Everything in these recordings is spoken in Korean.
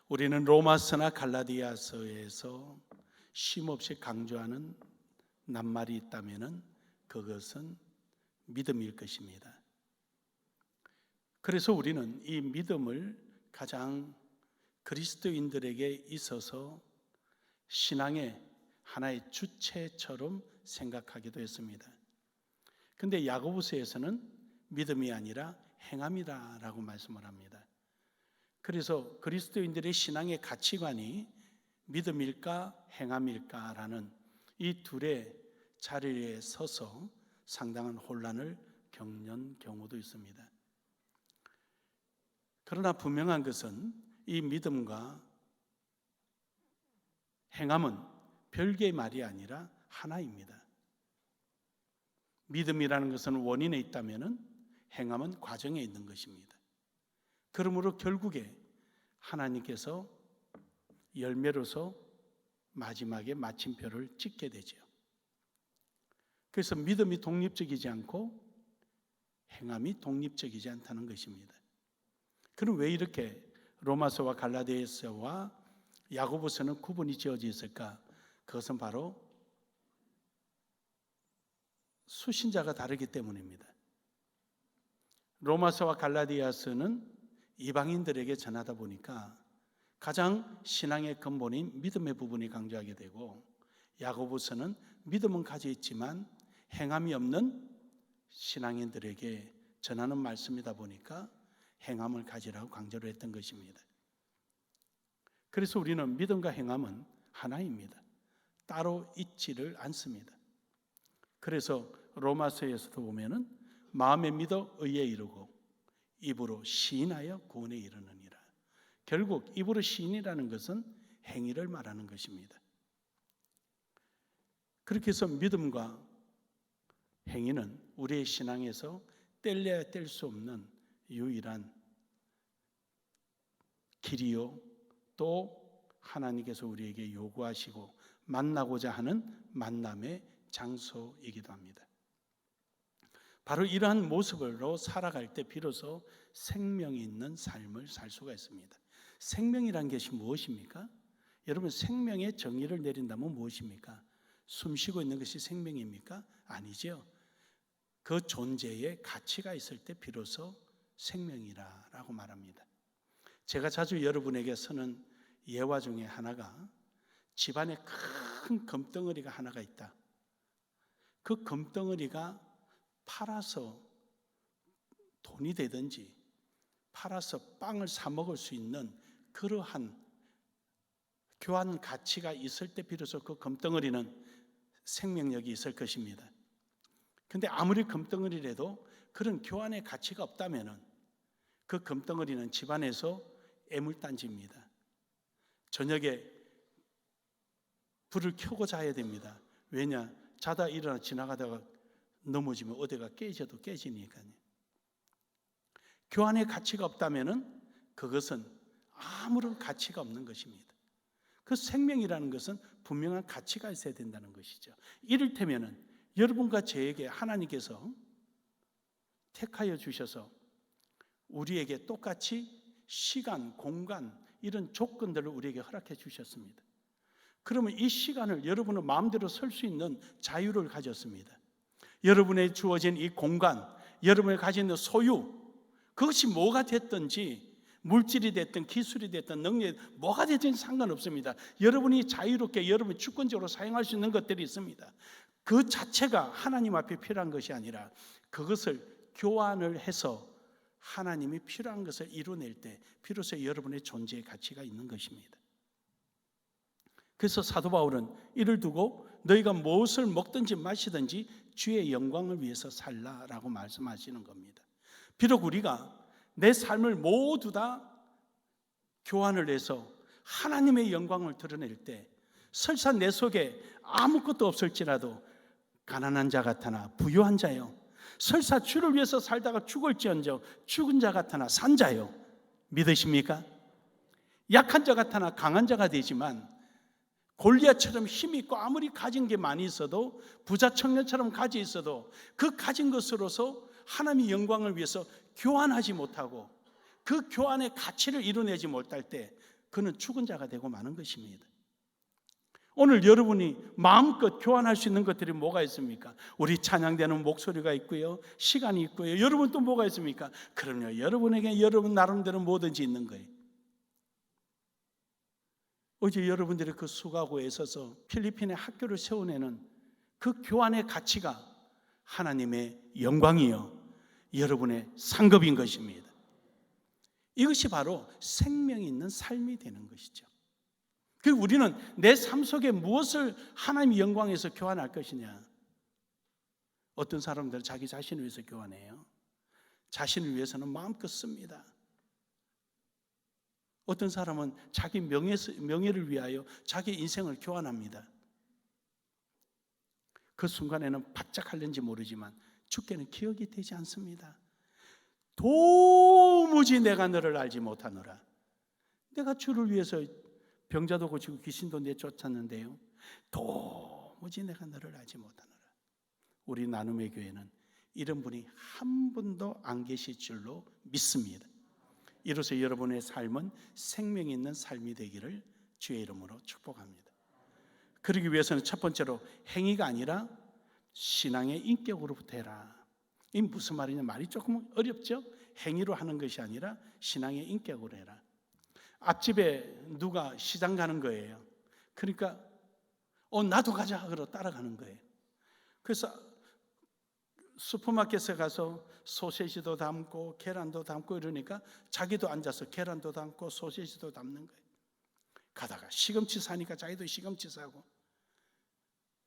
우리는 로마서나 갈라디아서에서 쉼없이 강조하는 낱말이 있다면 그것은 믿음일 것입니다. 그래서 우리는 이 믿음을 가장 그리스도인들에게 있어서 신앙의 하나의 주체처럼 생각하기도 했습니다. 근데 야고보서에서는 믿음이 아니라 행함이라고 말씀을 합니다. 그래서 그리스도인들의 신앙의 가치관이 믿음일까 행함일까라는 이 둘의 자리에 서서 상당한 혼란을 겪는 경우도 있습니다. 그러나 분명한 것은 이 믿음과 행함은 별개의 말이 아니라 하나입니다. 믿음이라는 것은 원인에 있다면 행함은 과정에 있는 것입니다. 그러므로 결국에 하나님께서 열매로서 마지막에 마침표를 찍게 되죠. 그래서 믿음이 독립적이지 않고 행함이 독립적이지 않다는 것입니다. 그럼 왜 이렇게 로마서와 갈라디아서와 야고보서는 구분이 지어져 있을까? 그것은 바로 수신자가 다르기 때문입니다. 로마서와 갈라디아서는 이방인들에게 전하다 보니까 가장 신앙의 근본인 믿음의 부분이 강조하게 되고, 야고보서는 믿음은 가지고 있지만 행함이 없는 신앙인들에게 전하는 말씀이다 보니까 행함을 가지라고 강조를 했던 것입니다. 그래서 우리는 믿음과 행함은 하나입니다. 따로 있지를 않습니다. 그래서 로마서에서도 보면은 마음에 믿어 의에 이르고 입으로 시인하여 구원에 이르느니라. 결국 입으로 시인이라는 것은 행위를 말하는 것입니다. 그렇게 해서 믿음과 행위는 우리의 신앙에서 뗄래야 뗄 수 없는 유일한 길이요, 또 하나님께서 우리에게 요구하시고 만나고자 하는 만남의 장소이기도 합니다. 바로 이러한 모습으로 살아갈 때 비로소 생명이 있는 삶을 살 수가 있습니다. 생명이란 것이 무엇입니까? 여러분, 생명의 정의를 내린다면 무엇입니까? 숨 쉬고 있는 것이 생명입니까? 아니죠. 그 존재에 가치가 있을 때 비로소 생명이라고 말합니다. 제가 자주 여러분에게 쓰는 예화 중에 하나가, 집안에 큰 금덩어리가 하나가 있다. 그 금덩어리가 팔아서 돈이 되든지 팔아서 빵을 사 먹을 수 있는 그러한 교환 가치가 있을 때 비로소 그 금덩어리는 생명력이 있을 것입니다. 근데 아무리 금덩어리라도 그런 교환의 가치가 없다면 그 금덩어리는 집안에서 애물단지입니다. 저녁에 불을 켜고 자야 됩니다. 왜냐? 자다 일어나 지나가다가 넘어지면 어디가 깨져도 깨지니까요. 교환의 가치가 없다면 그것은 아무런 가치가 없는 것입니다. 그 생명이라는 것은 분명한 가치가 있어야 된다는 것이죠. 이를테면 여러분과 저에게 하나님께서 택하여 주셔서 우리에게 똑같이 시간, 공간 이런 조건들을 우리에게 허락해 주셨습니다. 그러면 이 시간을 여러분은 마음대로 쓸 수 있는 자유를 가졌습니다. 여러분의 주어진 이 공간, 여러분이 가진 소유, 그것이 뭐가 됐든지 물질이 됐든 기술이 됐든 능력이 뭐가 됐든 상관없습니다. 여러분이 자유롭게 여러분이 주권적으로 사용할 수 있는 것들이 있습니다. 그 자체가 하나님 앞에 필요한 것이 아니라 그것을 교환을 해서 하나님이 필요한 것을 이루어낼 때 비로소 여러분의 존재의 가치가 있는 것입니다. 그래서 사도 바울은 이를 두고 너희가 무엇을 먹든지 마시든지 주의 영광을 위해서 살라라고 말씀하시는 겁니다. 비록 우리가 내 삶을 모두 다 교환을 해서 하나님의 영광을 드러낼 때 설사 내 속에 아무것도 없을지라도 가난한 자 같으나 부유한 자요, 설사 주를 위해서 살다가 죽을지언정 죽은 자 같으나 산 자요, 믿으십니까? 약한 자 같으나 강한 자가 되지만 골리앗처럼 힘이 있고 아무리 가진 게 많이 있어도 부자 청년처럼 가지 있어도 그 가진 것으로서 하나님의 영광을 위해서 교환하지 못하고 그 교환의 가치를 이뤄내지 못할 때 그는 죽은 자가 되고 마는 것입니다. 오늘 여러분이 마음껏 교환할 수 있는 것들이 뭐가 있습니까? 우리 찬양되는 목소리가 있고요, 시간이 있고요. 여러분 또 뭐가 있습니까? 그럼요, 여러분에게 여러분 나름대로 뭐든지 있는 거예요. 어제 여러분들이 그 수가고에 있어서 필리핀에 학교를 세워내는 그 교환의 가치가 하나님의 영광이요, 여러분의 상급인 것입니다. 이것이 바로 생명이 있는 삶이 되는 것이죠. 그리고 우리는 내 삶 속에 무엇을 하나님의 영광에서 교환할 것이냐. 어떤 사람들은 자기 자신을 위해서 교환해요. 자신을 위해서는 마음껏 씁니다. 어떤 사람은 자기 명예를 위하여 자기 인생을 교환합니다. 그 순간에는 바짝 할는지 모르지만 주께는 기억이 되지 않습니다. 도무지 내가 너를 알지 못하노라. 내가 주를 위해서 병자도 고치고 귀신도 내쫓았는데요, 도무지 내가 너를 알지 못하노라. 우리 나눔의 교회는 이런 분이 한 분도 안 계실 줄로 믿습니다. 이로써 여러분의 삶은 생명 있는 삶이 되기를 주의 이름으로 축복합니다. 그러기 위해서는 첫 번째로 행위가 아니라 신앙의 인격으로부터 해라. 이 무슨 말이냐? 말이 조금 어렵죠? 행위로 하는 것이 아니라 신앙의 인격으로 해라. 앞집에 누가 시장 가는 거예요. 그러니까 나도 가자 그러고 따라가는 거예요. 그래서 슈퍼마켓에 가서 소시지도 담고 계란도 담고 이러니까 자기도 앉아서 계란도 담고 소시지도 담는 거예요. 가다가 시금치 사니까 자기도 시금치 사고.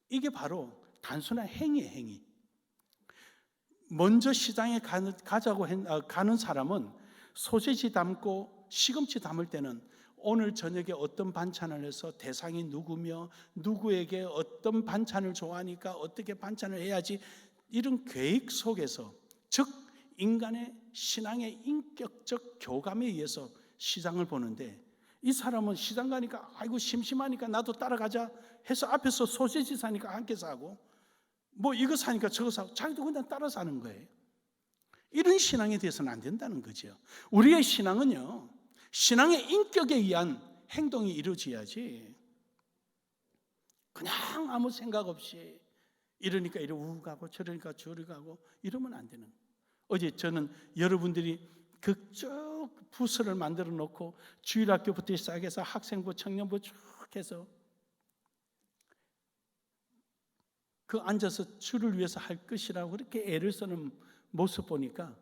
이게 바로 단순한 행위예요, 행위. 먼저 시장에 가는 사람은 소시지 담고 시금치 담을 때는 오늘 저녁에 어떤 반찬을 해서 대상이 누구며 누구에게 어떤 반찬을 좋아하니까 어떻게 반찬을 해야지, 이런 계획 속에서, 즉 인간의 신앙의 인격적 교감에 의해서 시장을 보는데, 이 사람은 시장 가니까 아이고 심심하니까 나도 따라가자 해서 앞에서 소시지 사니까 함께 사고, 뭐 이거 사니까 저거 사고, 자기도 그냥 따라 사는 거예요. 이런 신앙에 대해서는 안 된다는 거죠. 우리의 신앙은요, 신앙의 인격에 의한 행동이 이루어져야지, 그냥 아무 생각 없이 이러니까 이리 우고 가고 저러니까 저리 가고 이러면 안 되는 거예요. 어제 저는 여러분들이 그쭉 부서를 만들어 놓고 주일학교부터 시작해서 학생부, 청년부 쭉 해서 그 앉아서 주를 위해서 할 것이라고 그렇게 애를 쓰는 모습 보니까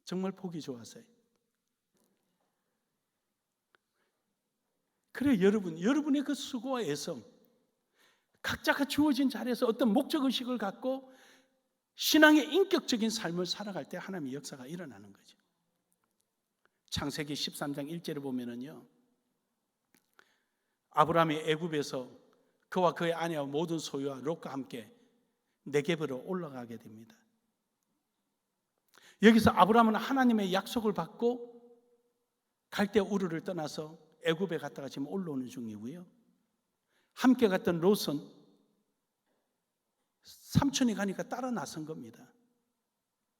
정말 보기 좋았어요. 그래, 여러분의 그 수고와 애성, 각자가 주어진 자리에서 어떤 목적의식을 갖고 신앙의 인격적인 삶을 살아갈 때 하나님의 역사가 일어나는 거죠. 창세기 13장 1절에 보면은요, 아브라함이 애굽에서 그와 그의 아내와 모든 소유와 롯과 함께 네겝으로 올라가게 됩니다. 여기서 아브라함은 하나님의 약속을 받고 갈대 우르를 떠나서 애굽에 갔다가 지금 올라오는 중이고요, 함께 갔던 롯은 삼촌이 가니까 따라 나선 겁니다.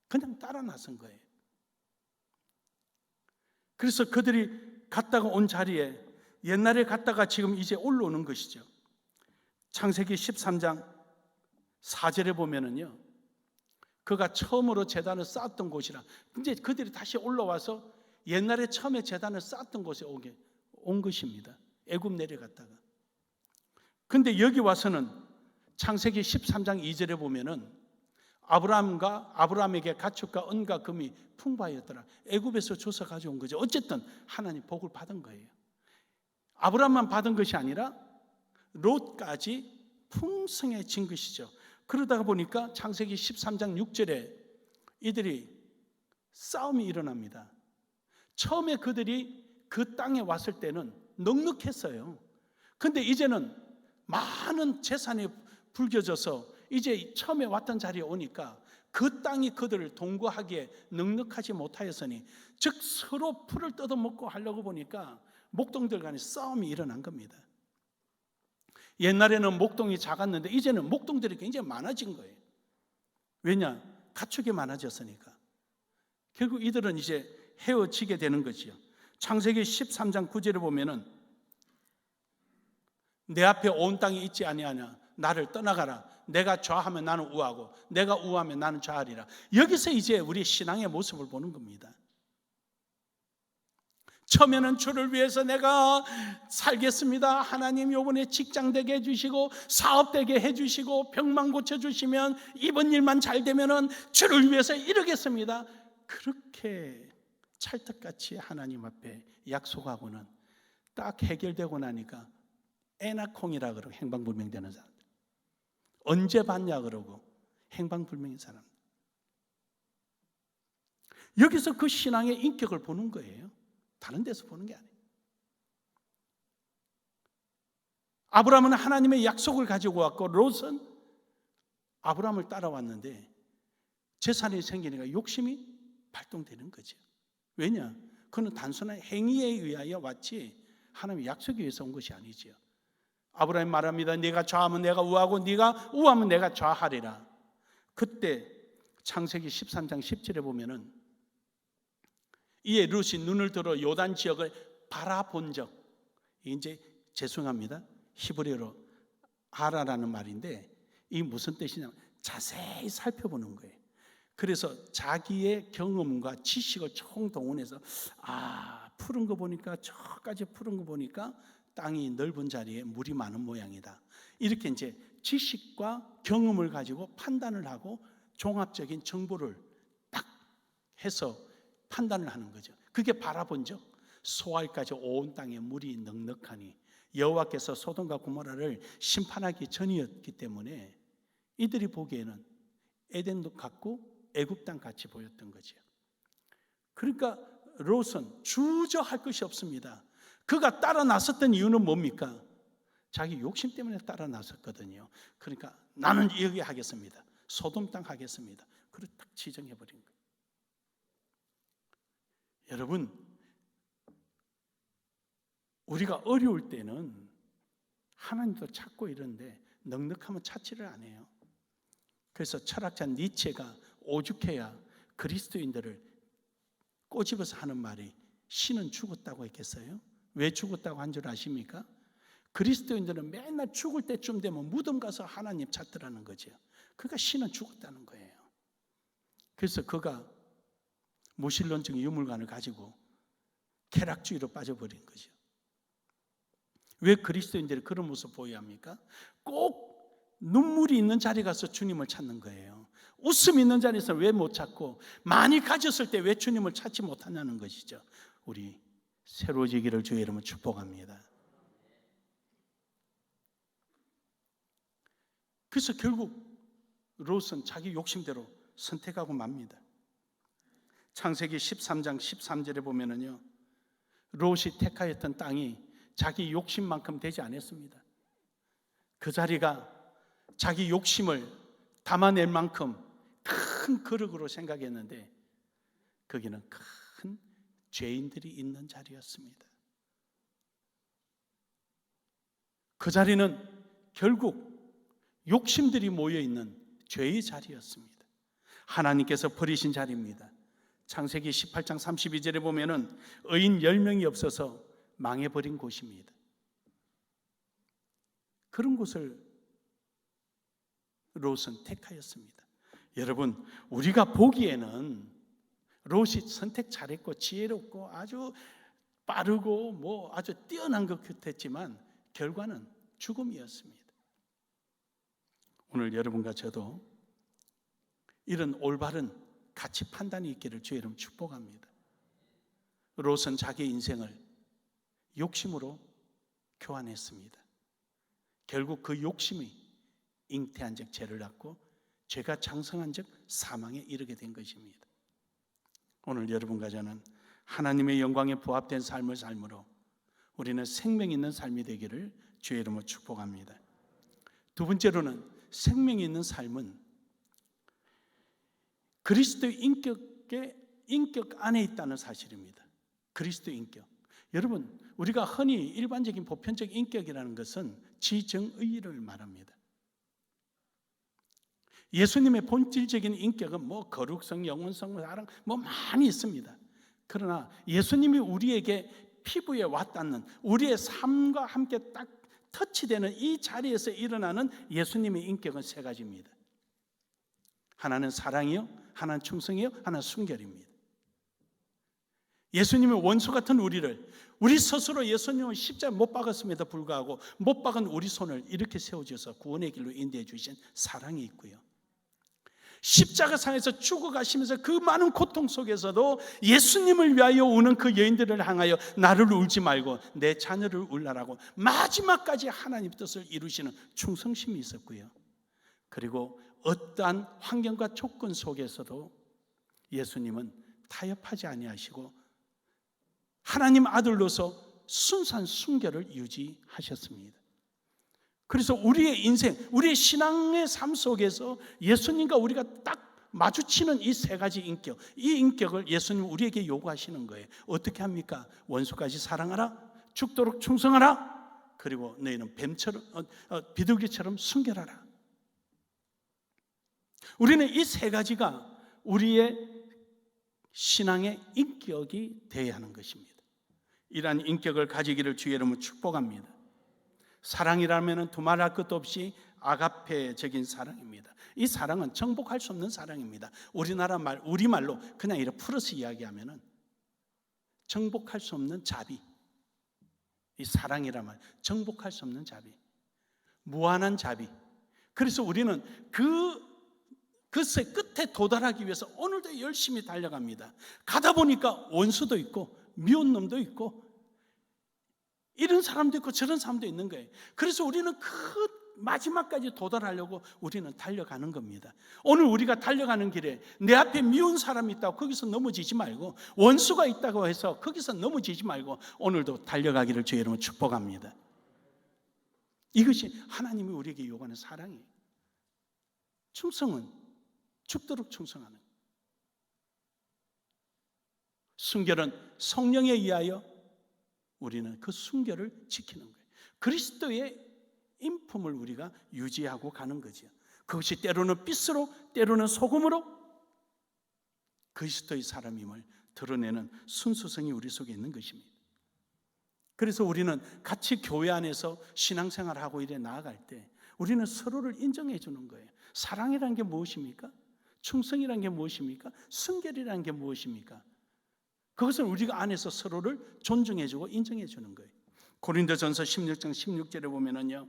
그냥 따라 나선 거예요. 그래서 그들이 갔다가 온 자리에 옛날에 갔다가 지금 이제 올라오는 것이죠. 창세기 13장 4절에 보면은요, 그가 처음으로 제단을 쌓았던 곳이라, 이제 그들이 다시 올라와서 옛날에 처음에 제단을 쌓았던 곳에 온 것입니다. 애굽 내려갔다가. 근데 여기 와서는 창세기 13장 2절에 보면은 아브라함에게 가축과 은과 금이 풍부하였더라. 애굽에서 줘서 가져온 거죠. 어쨌든 하나님 복을 받은 거예요. 아브라함만 받은 것이 아니라 롯까지 풍성해진 것이죠. 그러다가 보니까 창세기 13장 6절에 이들이 싸움이 일어납니다. 처음에 그들이 그 땅에 왔을 때는 넉넉했어요. 근데 이제는 많은 재산이 불겨져서 이제 처음에 왔던 자리에 오니까 그 땅이 그들을 동거하기에 넉넉하지 못하였으니, 즉 서로 풀을 뜯어먹고 하려고 보니까 목동들 간에 싸움이 일어난 겁니다. 옛날에는 목동이 작았는데 이제는 목동들이 굉장히 많아진 거예요. 왜냐? 가축이 많아졌으니까. 결국 이들은 이제 헤어지게 되는 거지요. 창세기 13장 9절에 보면은 내 앞에 온 땅이 있지 아니하냐, 나를 떠나가라. 내가 좌하면 나는 우하고 내가 우하면 나는 좌하리라. 여기서 이제 우리 신앙의 모습을 보는 겁니다. 처음에는 주를 위해서 내가 살겠습니다. 하나님 요번에 직장 되게 해주시고 사업 되게 해주시고 병만 고쳐주시면 이번 일만 잘 되면은 주를 위해서 이루겠습니다. 그렇게 찰떡같이 하나님 앞에 약속하고는 딱 해결되고 나니까 애나콩이라 그러고 행방불명되는 사람, 언제 봤냐 그러고 행방불명인 사람. 여기서 그 신앙의 인격을 보는 거예요. 다른 데서 보는 게 아니에요. 아브라함은 하나님의 약속을 가지고 왔고 롯은 아브라함을 따라왔는데 재산이 생기니까 욕심이 발동되는 거죠. 왜냐? 그는 단순한 행위에 의하여 왔지 하나님의 약속에 의해서 온 것이 아니죠. 아브라함이 말합니다. 네가 좌하면 내가 우하고 네가 우하면 내가 좌하리라. 그때 창세기 13장 10절에 보면은 이에 룻이 눈을 들어 요단 지역을 바라본 적, 이제 죄송합니다. 히브리어로 아라라는 말인데 이 무슨 뜻이냐면 자세히 살펴보는 거예요. 그래서 자기의 경험과 지식을 총동원해서 푸른 거 보니까 저까지 푸른 거 보니까 땅이 넓은 자리에 물이 많은 모양이다. 이렇게 이제 지식과 경험을 가지고 판단을 하고 종합적인 정보를 딱 해서 판단을 하는 거죠. 그게 바라본 적. 소알까지 온 땅에 물이 넉넉하니 여호와께서 소돔과 고모라를 심판하기 전이었기 때문에 이들이 보기에는 에덴도 같고 애굽 땅 같이 보였던 거죠. 그러니까 롯은 주저할 것이 없습니다. 그가 따라 나섰던 이유는 뭡니까? 자기 욕심 때문에 따라 나섰거든요. 그러니까 나는 여기 하겠습니다. 소돔 땅 하겠습니다. 그걸 딱 지정해버린 거예요. 여러분, 우리가 어려울 때는 하나님도 찾고 이런데 넉넉하면 찾지를 안 해요. 그래서 철학자 니체가 오죽해야 그리스도인들을 꼬집어서 하는 말이 신은 죽었다고 했겠어요? 왜 죽었다고 한 줄 아십니까? 그리스도인들은 맨날 죽을 때쯤 되면 무덤 가서 하나님 찾더라는 거죠. 그러니까 신은 죽었다는 거예요. 그래서 그가 무신론적 유물관을 가지고 쾌락주의로 빠져버린 거죠. 왜 그리스도인들이 그런 모습 보여야 합니까? 꼭 눈물이 있는 자리에 가서 주님을 찾는 거예요. 웃음이 있는 자리에서 왜 못 찾고 많이 가졌을 때 왜 주님을 찾지 못하냐는 것이죠. 우리 새로워지기를 주의 이름으로 축복합니다. 그래서 결국 롯은 자기 욕심대로 선택하고 맙니다. 창세기 13장 13절에 보면은요, 롯이 택하였던 땅이 자기 욕심만큼 되지 않았습니다. 그 자리가 자기 욕심을 담아낼 만큼 큰 거룩으로 생각했는데 거기는 큰 죄인들이 있는 자리였습니다. 그 자리는 결국 욕심들이 모여있는 죄의 자리였습니다. 하나님께서 버리신 자리입니다. 창세기 18장 32절에 보면은 의인 10명이 없어서 망해버린 곳입니다. 그런 곳을 롯은 택하였습니다. 여러분, 우리가 보기에는 롯이 선택 잘했고 지혜롭고 아주 빠르고 아주 뛰어난 것 같았지만 결과는 죽음이었습니다. 오늘 여러분과 저도 이런 올바른 가치 판단이 있기를 주의 이름 축복합니다. 롯은 자기 인생을 욕심으로 교환했습니다. 결국 그 욕심이 잉태한 즉 죄를 낳고 죄가 장성한 즉 사망에 이르게 된 것입니다. 오늘 여러분과 저는 하나님의 영광에 부합된 삶을 삶으로 우리는 생명 있는 삶이 되기를 주의 이름으로 축복합니다. 두 번째로는 생명 있는 삶은 그리스도의 인격 안에 있다는 사실입니다. 그리스도의 인격. 여러분, 우리가 흔히 일반적인 보편적 인격이라는 것은 지정의를 말합니다. 예수님의 본질적인 인격은 거룩성, 영원성, 사랑 많이 있습니다. 그러나 예수님이 우리에게 피부에 와닿는, 우리의 삶과 함께 딱 터치되는 이 자리에서 일어나는 예수님의 인격은 세 가지입니다. 하나는 사랑이요, 하나는 충성이요, 하나는 순결입니다. 예수님의 원수 같은 우리 스스로 예수님을 십자가에 못 박았음에도 불구하고 못 박은 우리 손을 이렇게 세워줘서 구원의 길로 인도해 주신 사랑이 있고요, 십자가상에서 죽어가시면서 그 많은 고통 속에서도 예수님을 위하여 우는 그 여인들을 향하여 나를 울지 말고 내 자녀를 울라라고 마지막까지 하나님 뜻을 이루시는 충성심이 있었고요, 그리고 어떠한 환경과 조건 속에서도 예수님은 타협하지 아니하시고 하나님 아들로서 순수한 순결을 유지하셨습니다. 그래서 우리의 인생, 우리의 신앙의 삶 속에서 예수님과 우리가 딱 마주치는 이 세 가지 인격, 이 인격을 예수님 우리에게 요구하시는 거예요. 어떻게 합니까? 원수까지 사랑하라, 죽도록 충성하라, 그리고 너희는 뱀처럼 비둘기처럼 순결하라. 우리는 이 세 가지가 우리의 신앙의 인격이 되어야 하는 것입니다. 이러한 인격을 가지기를 주의 이름으로 축복합니다. 사랑이라면 두말할 것도 없이 아가페적인 사랑입니다. 이 사랑은 정복할 수 없는 사랑입니다. 우리말로 그냥 이렇게 풀어서 이야기하면 정복할 수 없는 자비. 이 사랑이라면 정복할 수 없는 자비, 무한한 자비. 그래서 우리는 그것의 끝에 도달하기 위해서 오늘도 열심히 달려갑니다. 가다 보니까 원수도 있고 미운 놈도 있고 이런 사람도 있고 저런 사람도 있는 거예요. 그래서 우리는 그 마지막까지 도달하려고 우리는 달려가는 겁니다. 오늘 우리가 달려가는 길에 내 앞에 미운 사람이 있다고 거기서 넘어지지 말고, 원수가 있다고 해서 거기서 넘어지지 말고 오늘도 달려가기를 주의 이름으로 축복합니다. 이것이 하나님이 우리에게 요구하는 사랑이에요. 충성은 죽도록 충성하는, 순결은 성령에 의하여 우리는 그 순결을 지키는 거예요. 그리스도의 인품을 우리가 유지하고 가는 거죠. 그것이 때로는 빛으로 때로는 소금으로 그리스도의 사람임을 드러내는 순수성이 우리 속에 있는 것입니다. 그래서 우리는 같이 교회 안에서 신앙생활을 하고 이래 나아갈 때 우리는 서로를 인정해 주는 거예요. 사랑이라는 게 무엇입니까? 충성이라는 게 무엇입니까? 순결이라는 게 무엇입니까? 그것을 우리가 안에서 서로를 존중해 주고 인정해 주는 거예요. 고린도전서 16장 16절에 보면은요,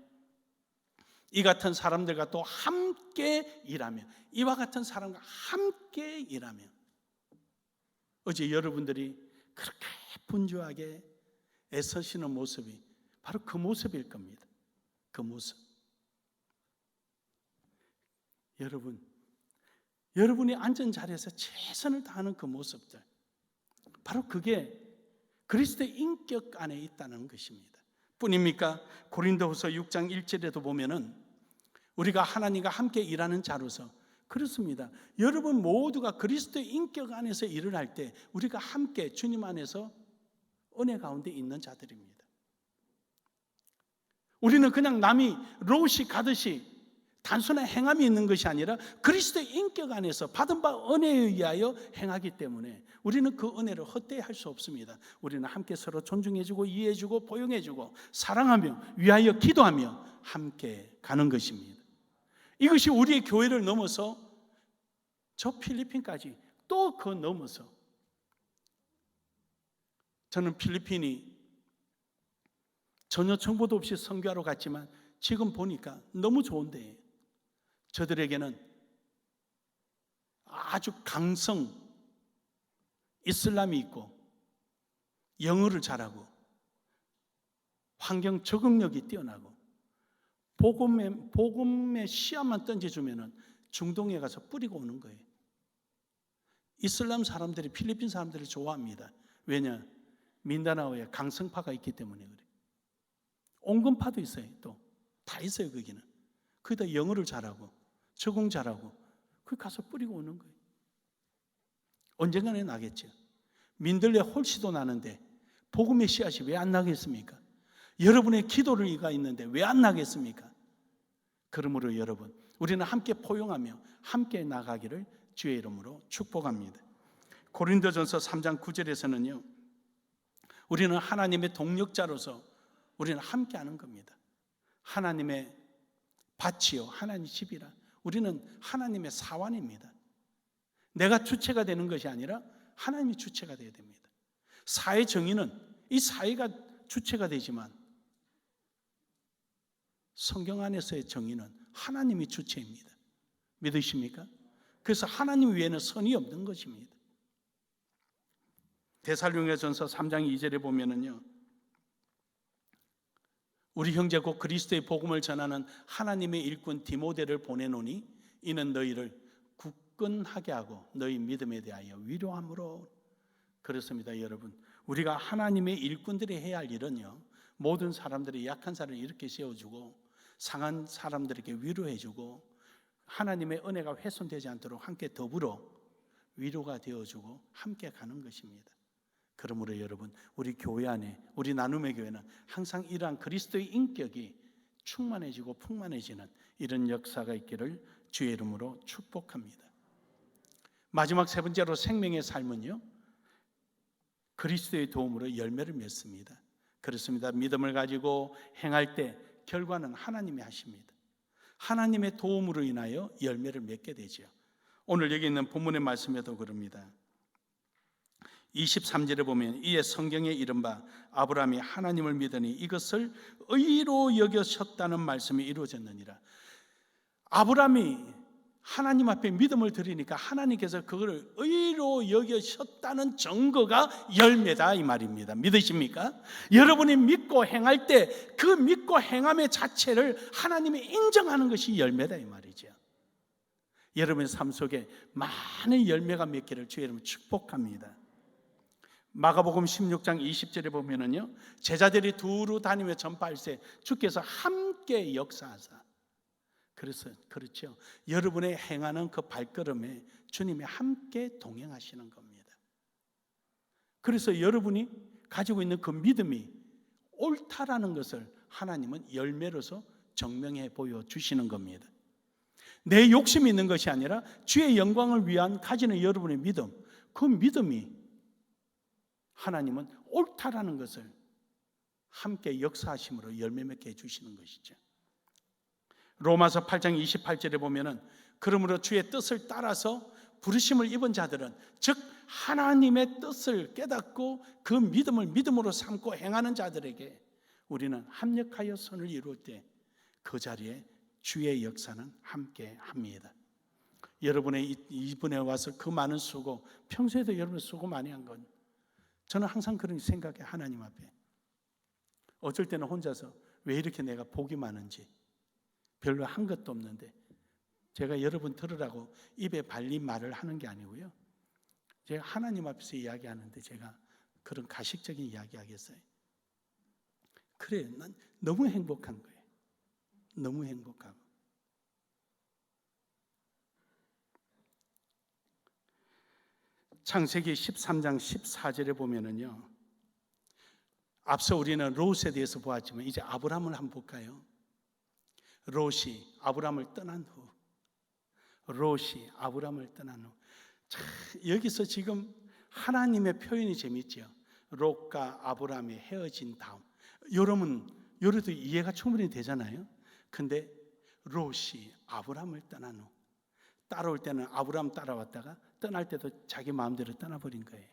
이 같은 사람들과 또 함께 일하며, 이와 같은 사람과 함께 일하며. 어제 여러분들이 그렇게 분주하게 애쓰시는 모습이 바로 그 모습일 겁니다. 그 모습. 여러분이 앉은 자리에서 최선을 다하는 그 모습들, 바로 그게 그리스도의 인격 안에 있다는 것입니다. 뿐입니까? 고린도후서 6장 1절에도 보면은 우리가 하나님과 함께 일하는 자로서, 그렇습니다. 여러분 모두가 그리스도의 인격 안에서 일을 할 때 우리가 함께 주님 안에서 은혜 가운데 있는 자들입니다. 우리는 그냥 남이 롯이 가듯이 단순한 행함이 있는 것이 아니라 그리스도의 인격 안에서 받은 바 은혜에 의하여 행하기 때문에 우리는 그 은혜를 헛되이 할 수 없습니다. 우리는 함께 서로 존중해주고 이해해주고 포용해주고 사랑하며 위하여 기도하며 함께 가는 것입니다. 이것이 우리의 교회를 넘어서 저 필리핀까지 또 그 넘어서, 저는 필리핀이 전혀 정보도 없이 선교하러 갔지만 지금 보니까 너무 좋은데, 저들에게는 아주 강성 이슬람이 있고 영어를 잘하고 환경 적응력이 뛰어나고 복음의 씨앗만 던져주면 중동에 가서 뿌리고 오는 거예요. 이슬람 사람들이 필리핀 사람들을 좋아합니다. 왜냐? 민다나오에 강성파가 있기 때문에 그래요. 온건파도 있어요. 또 다 있어요. 거기는. 거기다 영어를 잘하고 적응 잘하고 거기 가서 뿌리고 오는 거예요. 언젠가는 나겠죠. 민들레 홀씨도 나는데 복음의 씨앗이 왜 안 나겠습니까? 여러분의 기도가 있는데 왜 안 나겠습니까? 그러므로 여러분, 우리는 함께 포용하며 함께 나가기를 주의 이름으로 축복합니다. 고린도전서 3장 9절에서는요, 우리는 하나님의 동력자로서 우리는 함께하는 겁니다. 하나님의 밭이요 하나님 집이라. 우리는 하나님의 사환입니다. 내가 주체가 되는 것이 아니라 하나님이 주체가 되어야 됩니다. 사회 정의는 이 사회가 주체가 되지만 성경 안에서의 정의는 하나님이 주체입니다. 믿으십니까? 그래서 하나님 외에는 선이 없는 것입니다. 데살로니가전서 3장 2절에 보면은요, 우리 형제 곧 그리스도의 복음을 전하는 하나님의 일꾼 디모데를 보내노니 이는 너희를 굳건하게 하고 너희 믿음에 대하여 위로함으로. 그렇습니다, 여러분. 우리가 하나님의 일꾼들이 해야 할 일은요, 모든 사람들이 약한 사람을 이렇게 세워주고 상한 사람들에게 위로해주고 하나님의 은혜가 훼손되지 않도록 함께 더불어 위로가 되어주고 함께 가는 것입니다. 그러므로 여러분, 우리 교회 안에, 우리 나눔의 교회는 항상 이러한 그리스도의 인격이 충만해지고 풍만해지는 이런 역사가 있기를 주의 이름으로 축복합니다. 마지막 세 번째로 생명의 삶은요, 그리스도의 도움으로 열매를 맺습니다. 그렇습니다. 믿음을 가지고 행할 때 결과는 하나님이 하십니다. 하나님의 도움으로 인하여 열매를 맺게 되죠. 오늘 여기 있는 본문의 말씀에도 그럽니다. 23절에 보면 이에 성경에 이른바 아브라함이 하나님을 믿으니 이것을 의로 여기셨다는 말씀이 이루어졌느니라. 아브라함이 하나님 앞에 믿음을 드리니까 하나님께서 그걸 의로 여기셨다는 증거가 열매다 이 말입니다. 믿으십니까? 여러분이 믿고 행할 때 그 믿고 행함의 자체를 하나님이 인정하는 것이 열매다 이 말이죠. 여러분의 삶 속에 많은 열매가 맺기를 주의 이름으로 축복합니다. 마가복음 16장 20절에 보면은요, 제자들이 두루 다니며 전파할세 주께서 함께 역사하사. 그래서 그렇죠. 여러분의 행하는 그 발걸음에 주님이 함께 동행하시는 겁니다. 그래서 여러분이 가지고 있는 그 믿음이 옳다라는 것을 하나님은 열매로서 증명해 보여주시는 겁니다. 내 욕심이 있는 것이 아니라 주의 영광을 위한 가지는 여러분의 믿음, 그 믿음이 하나님은 옳다라는 것을 함께 역사하심으로 열매 맺게 해주시는 것이죠. 로마서 8장 28절에 보면은 그러므로 주의 뜻을 따라서 부르심을 입은 자들은 즉 하나님의 뜻을 깨닫고 그 믿음을 믿음으로 삼고 행하는 자들에게 우리는 합력하여 선을 이룰 때 그 자리에 주의 역사는 함께 합니다. 여러분의 이분에 와서 그 많은 수고, 평소에도 여러분 수고 많이 한 건 저는 항상 그런 생각에 하나님 앞에 어쩔 때는 혼자서 왜 이렇게 내가 복이 많은지 별로 한 것도 없는데 제가 여러분 들으라고 입에 발린 말을 하는 게 아니고요. 제가 하나님 앞에서 이야기하는데 제가 그런 가식적인 이야기 하겠어요. 그래요. 난 너무 행복한 거예요. 너무 행복하고. 창세기 13장 14절에 보면은요, 앞서 우리는 롯에 대해서 보았지만 이제 아브라함을 한번 볼까요? 롯이 아브라함을 떠난 후, 자, 여기서 지금 하나님의 표현이 재밌죠. 롯과 아브라함이 헤어진 다음, 여러도 이해가 충분히 되잖아요. 근데 롯이 아브라함을 떠난 후, 따라올 때는 아브라함 따라왔다가 떠날 때도 자기 마음대로 떠나버린 거예요.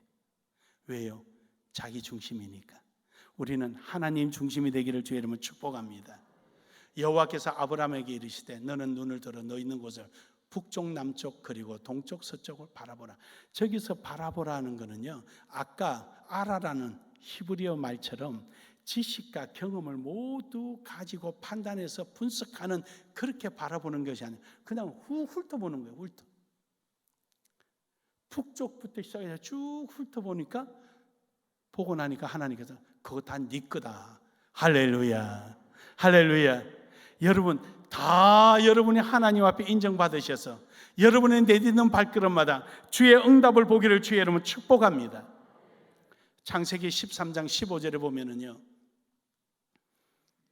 왜요? 자기 중심이니까. 우리는 하나님 중심이 되기를 주의 이름으로 축복합니다. 여호와께서 아브라함에게 이르시되 너는 눈을 들어 너 있는 곳을 북쪽 남쪽 그리고 동쪽 서쪽을 바라보라. 저기서 바라보라는 거는요, 아까 아라라는 히브리어 말처럼 지식과 경험을 모두 가지고 판단해서 분석하는 그렇게 바라보는 것이 아니라 그냥 훑어보는 거예요. 북쪽부터 시작해서 쭉 훑어보니까 보고 나니까 하나님께서 그거 다 네 거다. 할렐루야, 할렐루야. 여러분 다 여러분이 하나님 앞에 인정받으셔서 여러분의 내딛는 발걸음마다 주의 응답을 보기를 주의 이름으로 축복합니다. 창세기 13장 15절에 보면은요,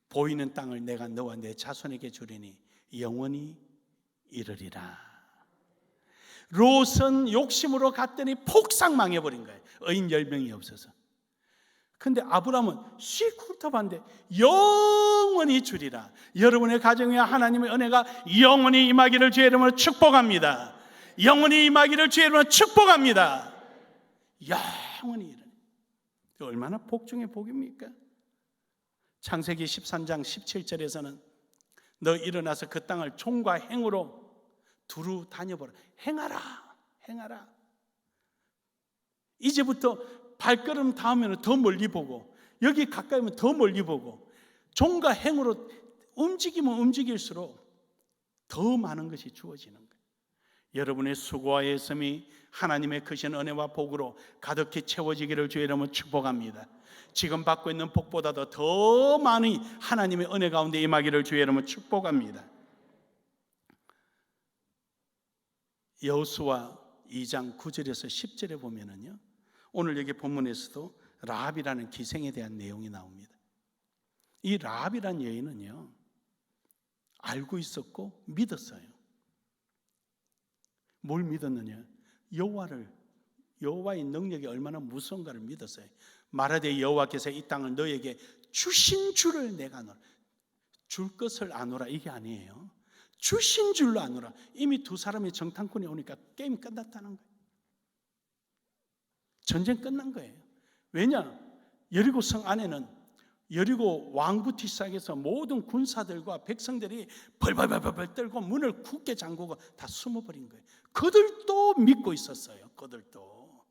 보이는 땅을 내가 너와 내 자손에게 주리니 영원히 이르리라. 롯은 욕심으로 갔더니 폭삭 망해버린 거예요. 의인 10명이 없어서. 근데 아브라함은 씩 훑어봤는데 영원히 주리라. 여러분의 가정에 하나님의 은혜가 영원히 임하기를 주의 이름으로 축복합니다. 영원히 임하기를 주의 이름으로 축복합니다. 영원히 이르니. 얼마나 복 중의 복입니까? 창세기 13장 17절에서는 너 일어나서 그 땅을 종과 행으로 두루 다녀보라. 행하라. 이제부터 발걸음 닿으면 더 멀리 보고, 여기 가까이면 더 멀리 보고, 종과 행으로 움직이면 움직일수록 더 많은 것이 주어지는 거예요. 여러분의 수고와 애씀이 하나님의 크신 은혜와 복으로 가득히 채워지기를 주의 이름으로 축복합니다. 지금 받고 있는 복보다도 더 많이 하나님의 은혜 가운데 임하기를 주의 이름으로 축복합니다. 여호수아 2장 9절에서 10절에 보면은요, 오늘 여기 본문에서도 라합이라는 기생에 대한 내용이 나옵니다. 이 라합이라는 여인은요, 알고 있었고 믿었어요. 뭘 믿었느냐? 여호와의 능력이 얼마나 무서운가를 믿었어요. 말하되 여호와께서 이 땅을 너에게 주신 줄을 내가 아노라. 줄 것을 아노라 이게 아니에요. 주신 줄로 아노라. 이미 두 사람의 정탐꾼이 오니까 게임 끝났다는 거예요. 전쟁 끝난 거예요. 왜냐? 여리고 성 안에는 여리고 왕부터 시작해서 모든 군사들과 백성들이 벌벌벌벌 떨고 문을 굳게 잠그고 다 숨어버린 거예요. 그들도 믿고 있었어요. 그들도.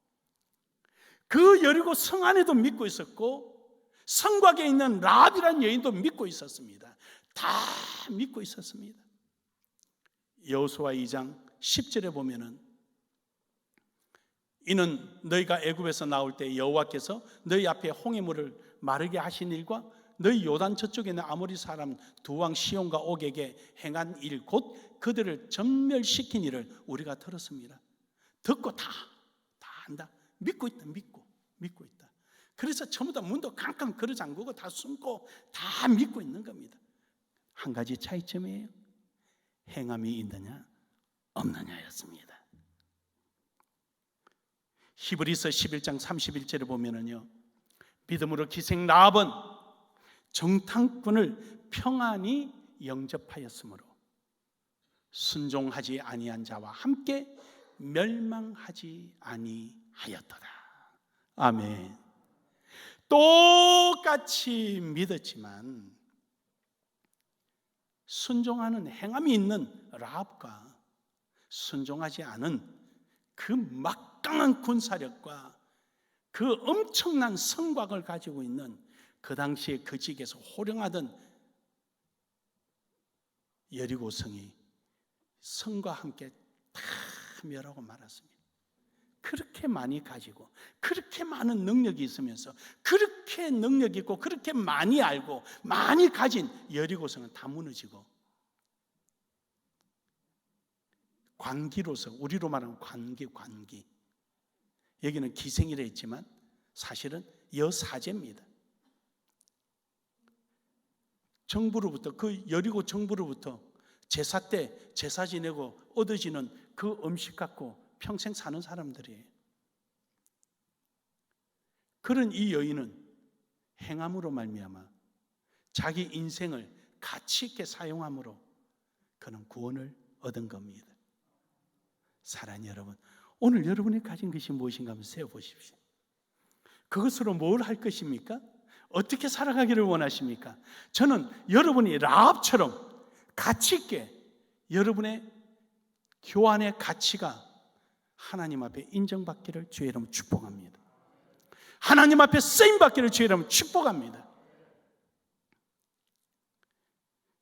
그 여리고 성 안에도 믿고 있었고 성곽에 있는 라합이라는 여인도 믿고 있었습니다. 다 믿고 있었습니다. 여호수아 2장 10절에 보면은 이는 너희가 애굽에서 나올 때 여호와께서 너희 앞에 홍해물을 마르게 하신 일과 너희 요단 저쪽에 있는 아모리 사람 두 왕 시온과 옥에게 행한 일 곧 그들을 전멸시킨 일을 우리가 들었습니다. 듣고 다 안다. 믿고 있다. 그래서 전부 다 문도 깡깡 걸어 잠그고 다 숨고 다 믿고 있는 겁니다. 한 가지 차이점이에요. 행함이 있느냐 없느냐였습니다. 히브리서 11장 31절에 보면은요, 믿음으로 기생 라합은 정탐꾼을 평안히 영접하였으므로 순종하지 아니한 자와 함께 멸망하지 아니하였도다. 아멘. 똑같이 믿었지만 순종하는 행함이 있는 라합과 순종하지 않은 그 막강한 군사력과 그 엄청난 성곽을 가지고 있는 그 당시에 그 지역에서 호령하던 여리고성이 성과 함께 다 멸하고 말았습니다. 그렇게 많이 가지고 그렇게 많은 능력이 있으면서 그렇게 능력 있고 그렇게 많이 알고 많이 가진 여리고성은 다 무너지고 관기로서, 우리로 말하면 관기, 여기는 기생이라 했지만 사실은 여사제입니다. 정부로부터, 그 여리고 정부로부터 제사 때 제사 지내고 얻어지는 그 음식 갖고 평생 사는 사람들이에요. 그런 이 여인은 행함으로 말미암아 자기 인생을 가치 있게 사용함으로 그는 구원을 얻은 겁니다. 사랑하는 여러분, 오늘 여러분이 가진 것이 무엇인가 한번 세어보십시오. 그것으로 뭘 할 것입니까? 어떻게 살아가기를 원하십니까? 저는 여러분이 라합처럼 가치 있게 여러분의 교환의 가치가 하나님 앞에 인정받기를 주의 이름으로 축복합니다. 하나님 앞에 쓰임받기를 주의 이름으로 축복합니다.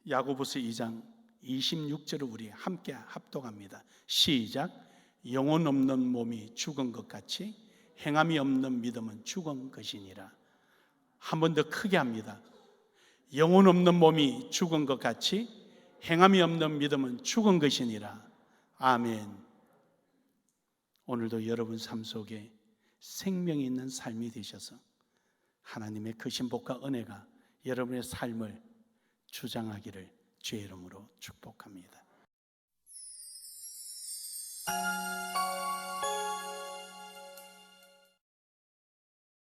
야고보서 2장 26절을 우리 함께 합독합니다. 시작. 영혼 없는 몸이 죽은 것 같이 행함이 없는 믿음은 죽은 것이니라. 한 번 더 크게 합니다. 영혼 없는 몸이 죽은 것 같이 행함이 없는 믿음은 죽은 것이니라. 아멘. 오늘도 여러분 삶 속에 생명이 있는 삶이 되셔서 하나님의 크신 복과 은혜가 여러분의 삶을 주장하기를 주의 이름으로 축복합니다.